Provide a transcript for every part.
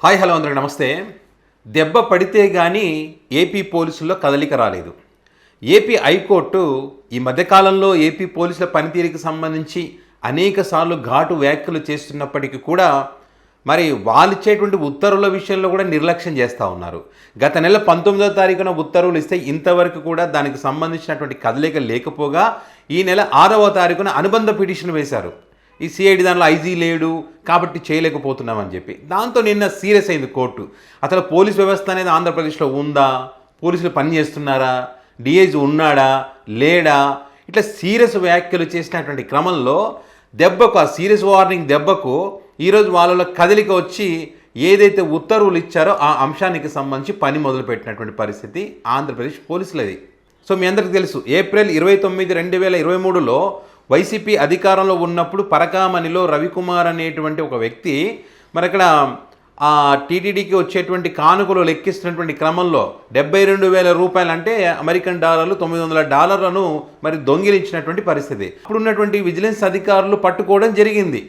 Hi hello అందరికీ నమస్తే. దెబ్బ పడితే కానీ ఏపీ పోలీసుల్లో కదలిక రాలేదు. ఏపీ హైకోర్టు ఈ మధ్యకాలంలో ఏపీ పోలీసుల పనితీరుకి సంబంధించి అనేకసార్లు ఘాటు వ్యాఖ్యలు చేస్తున్నప్పటికీ కూడా మరి వాళ్ళు ఇచ్చేటువంటి ఉత్తర్వుల విషయంలో కూడా నిర్లక్ష్యం చేస్తూ ఉన్నారు. గత నెల 19వ తారీఖున ఉత్తర్వులు ఇస్తే ఇంతవరకు కూడా దానికి సంబంధించినటువంటి కదలిక లేకపోగా ఈ నెల 6వ తారీఖున అనుబంధ పిటిషన్ వేశారు. ఈ సిఐడి దానిలో ఐజీ లేడు కాబట్టి చేయలేకపోతున్నామని చెప్పి. దాంతో నిన్న సీరియస్ అయింది కోర్టు. అసలు పోలీస్ వ్యవస్థ అనేది ఆంధ్రప్రదేశ్లో ఉందా, పోలీసులు పనిచేస్తున్నారా, డిఐజీ ఉన్నాడా లేడా, ఇట్లా సీరియస్ వ్యాఖ్యలు చేసినటువంటి క్రమంలో దెబ్బకు ఆ సీరియస్ వార్నింగ్ దెబ్బకు ఈరోజు వాళ్ళలో కదలిక వచ్చి ఏదైతే ఉత్తర్వులు ఇచ్చారో ఆ అంశానికి సంబంధించి పని మొదలుపెట్టినటువంటి పరిస్థితి ఆంధ్రప్రదేశ్ పోలీసులది. సో మీ అందరికీ తెలుసు, ఏప్రిల్ 29, 2023లో వైసీపీ అధికారంలో ఉన్నప్పుడు పరకామణిలో రవికుమార్ అనేటువంటి ఒక వ్యక్తి మరి అక్కడ ఆ టీటీడీకి వచ్చేటువంటి కానుకలు లెక్కిస్తున్నటువంటి క్రమంలో 72,000 రూపాయలు అంటే అమెరికన్ డాలర్లు $900 మరి దొంగిలించినటువంటి పరిస్థితి. ఇప్పుడు ఉన్నటువంటి విజిలెన్స్ అధికారులు పట్టుకోవడం జరిగింది.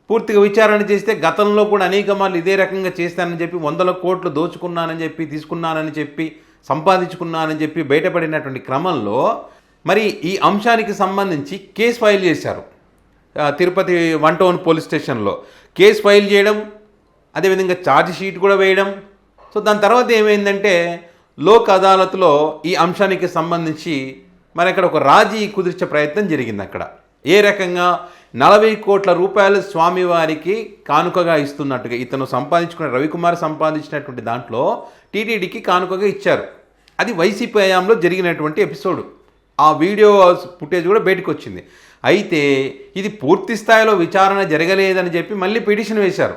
పూర్తిగా విచారణ చేస్తే గతంలో కూడా అనేక మార్లు ఇదే రకంగా చేస్తానని చెప్పి 100 కోట్లు దోచుకున్నానని చెప్పి, తీసుకున్నానని చెప్పి, సంపాదించుకున్నానని చెప్పి బయటపడినటువంటి క్రమంలో మరి ఈ అంశానికి సంబంధించి కేసు ఫైల్ చేశారు. తిరుపతి 1 టౌన్ పోలీస్ స్టేషన్లో కేసు ఫైల్ చేయడం, అదేవిధంగా ఛార్జ్ షీట్ కూడా వేయడం. సో దాని తర్వాత ఏమైందంటే లోక్ అదాలత్లో ఈ అంశానికి సంబంధించి మరి అక్కడ ఒక రాజీ కుదిర్చే ప్రయత్నం జరిగింది. అక్కడ ఏ రకంగా 40 కోట్ల రూపాయలు స్వామివారికి కానుకగా ఇస్తున్నట్టుగా ఇతను సంపాదించుకున్న రవికుమార్ సంపాదించినటువంటి దాంట్లో టీటీడీకి కానుకగా ఇచ్చారు. అది వైసీపీ హయాంలో జరిగినటువంటి ఎపిసోడ్. ఆ వీడియో ఫుటేజ్ కూడా బయటకు వచ్చింది. అయితే ఇది పూర్తి స్థాయిలో విచారణ జరగలేదని చెప్పి మళ్ళీ పిటిషన్ వేశారు.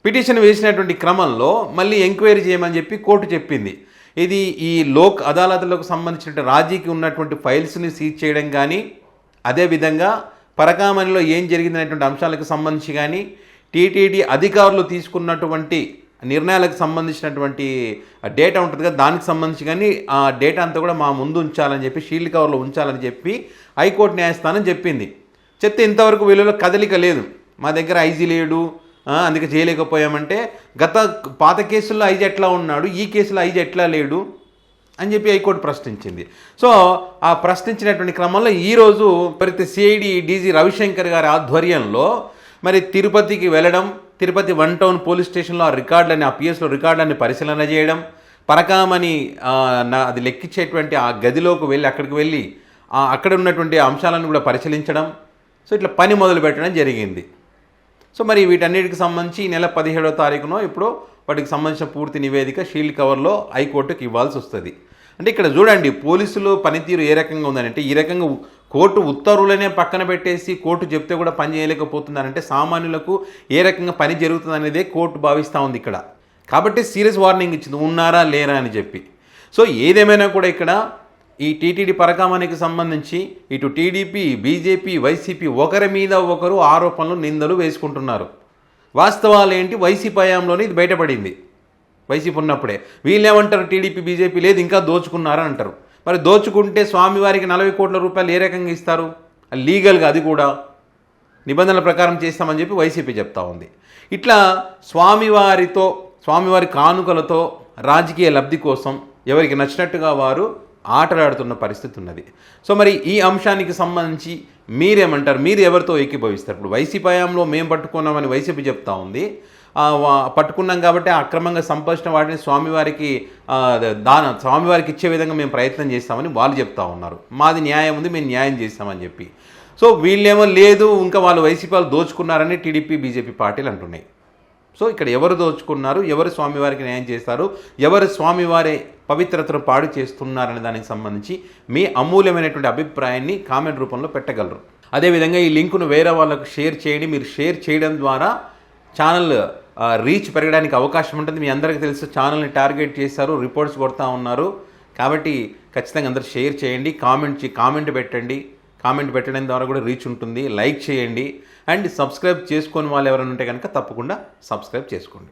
పిటిషన్ వేసినటువంటి క్రమంలో మళ్ళీ ఎంక్వైరీ చేయమని చెప్పి కోర్టు చెప్పింది. ఇది ఈ లోక్ అదాలత్లకు సంబంధించిన రాజీకి ఉన్నటువంటి ఫైల్స్ని సీజ్ చేయడం కానీ, అదేవిధంగా పరకామణిలో ఏం జరిగిందనేటువంటి అంశాలకు సంబంధించి కానీ, టీటీడీ అధికారులు తీసుకున్నటువంటి నిర్ణయాలకు సంబంధించినటువంటి డేటా ఉంటుంది కదా, దానికి సంబంధించి కానీ ఆ డేటా అంతా కూడా మా ముందు ఉంచాలని చెప్పి, షీల్డ్ కవర్లో ఉంచాలని చెప్పి హైకోర్టు న్యాయస్థానం చెప్పింది. చెప్తే ఇంతవరకు వీళ్ళలో కదలిక లేదు. మా దగ్గర ఐజీ లేడు, అందుకే చేయలేకపోయామంటే గత పాత కేసుల్లో ఐజీ ఎట్లా ఉన్నాడు, ఈ కేసులో ఐజీ ఎట్లా లేడు అని చెప్పి హైకోర్టు ప్రశ్నించింది. సో ఆ ప్రశ్నించినటువంటి క్రమంలో ఈరోజు ప్రతి సిఐడి డీజీ రవిశంకర్ గారి ఆధ్వర్యంలో మరి తిరుపతికి వెళ్ళడం, తిరుపతి 1 టౌన్ పోలీస్ స్టేషన్లో ఆ రికార్డులని, ఆ పిఎస్లో రికార్డులని పరిశీలన చేయడం, పరకామణి అది లెక్కించేటువంటి ఆ గదిలోకి వెళ్ళి అక్కడికి వెళ్ళి అక్కడ ఉన్నటువంటి అంశాలను కూడా పరిశీలించడం. సో ఇట్లా పని మొదలు పెట్టడం జరిగింది. సో మరి వీటన్నిటికి సంబంధించి ఈ నెల 17వ తారీఖునో ఇప్పుడు వాటికి సంబంధించిన పూర్తి నివేదిక షీల్డ్ కవర్లో హైకోర్టుకి ఇవ్వాల్సి వస్తుంది. అంటే ఇక్కడ చూడండి పోలీసులు పనితీరు ఏ రకంగా ఉందనంటే, ఈ రకంగా కోర్టు ఉత్తర్వులనే పక్కన పెట్టేసి కోర్టు చెప్తే కూడా పని చేయలేకపోతున్నారంటే సామాన్యులకు ఏ రకంగా పని జరుగుతుంది అనేదే కోర్టు భావిస్తూ ఉంది ఇక్కడ. కాబట్టి సీరియస్ వార్నింగ్ ఇచ్చింది, ఉన్నారా లేరా అని చెప్పి. సో ఏదేమైనా కూడా ఇక్కడ ఈ టీటీడీ పరకామణికి సంబంధించి ఇటు టీడీపీ, బీజేపీ, వైసీపీ ఒకరి మీద ఒకరు ఆరోపణలు, నిందలు వేసుకుంటున్నారు. వాస్తవాలు ఏంటి, వైసీపీ హయాంలోనే ఇది బయటపడింది. వైసీపీ ఉన్నప్పుడే వీళ్ళేమంటారు, టీడీపీ, బీజేపీ లేదు ఇంకా దోచుకున్నారని అంటారు. మరి దోచుకుంటే స్వామివారికి 40 కోట్ల రూపాయలు ఏ రకంగా ఇస్తారు, లీగల్గా అది కూడా నిబంధనల ప్రకారం చేస్తామని చెప్పి వైసీపీ చెప్తా ఉంది. ఇట్లా స్వామివారి కానుకలతో రాజకీయ లబ్ధి కోసం ఎవరికి నచ్చినట్టుగా వారు ఆటలాడుతున్న పరిస్థితి ఉన్నది. సో మరి ఈ అంశానికి సంబంధించి మీరేమంటారు, మీరు ఎవరితో ఏకీభవిస్తారు? ఇప్పుడు వైసీపీ హయాంలో మేము పట్టుకున్నామని వైసీపీ చెప్తా ఉంది. పట్టుకున్నాం కాబట్టి అక్రమంగా సంపాదించిన వాటిని స్వామివారికి ఇచ్చే విధంగా మేము ప్రయత్నం చేస్తామని వాళ్ళు చెప్తా ఉన్నారు. మాది న్యాయం ఉంది, మేము న్యాయం చేస్తామని చెప్పి. సో వీళ్ళేమో లేదు, ఇంకా వాళ్ళు వైసీపీ వాళ్ళు దోచుకున్నారని టీడీపీ, బీజేపీ పార్టీలు అంటున్నాయి. సో ఇక్కడ ఎవరు దోచుకున్నారు, ఎవరు స్వామివారికి న్యాయం చేస్తారు, ఎవరు స్వామివారి పవిత్రతను పాడు చేస్తున్నారనే దానికి సంబంధించి మీ అమూల్యమైనటువంటి అభిప్రాయాన్ని కామెంట్ రూపంలో పెట్టగలరు. అదేవిధంగా ఈ లింకును వేరే వాళ్ళకు షేర్ చేయండి. మీరు షేర్ చేయడం ద్వారా ఛానల్ రీచ్ పెరగడానికి అవకాశం ఉంటుంది. మీ అందరికీ తెలుసు, ఛానల్ని టార్గెట్ చేశారు, రిపోర్ట్స్ కొడతా ఉన్నారు. కాబట్టి ఖచ్చితంగా అందరూ షేర్ చేయండి, కామెంట్ పెట్టండి. కామెంట్ పెట్టడం ద్వారా కూడా రీచ్ ఉంటుంది. లైక్ చేయండి అండ్ సబ్స్క్రైబ్ చేసుకొని వాళ్ళు ఎవరైనా ఉంటే కనుక తప్పకుండా సబ్స్క్రైబ్ చేసుకోండి.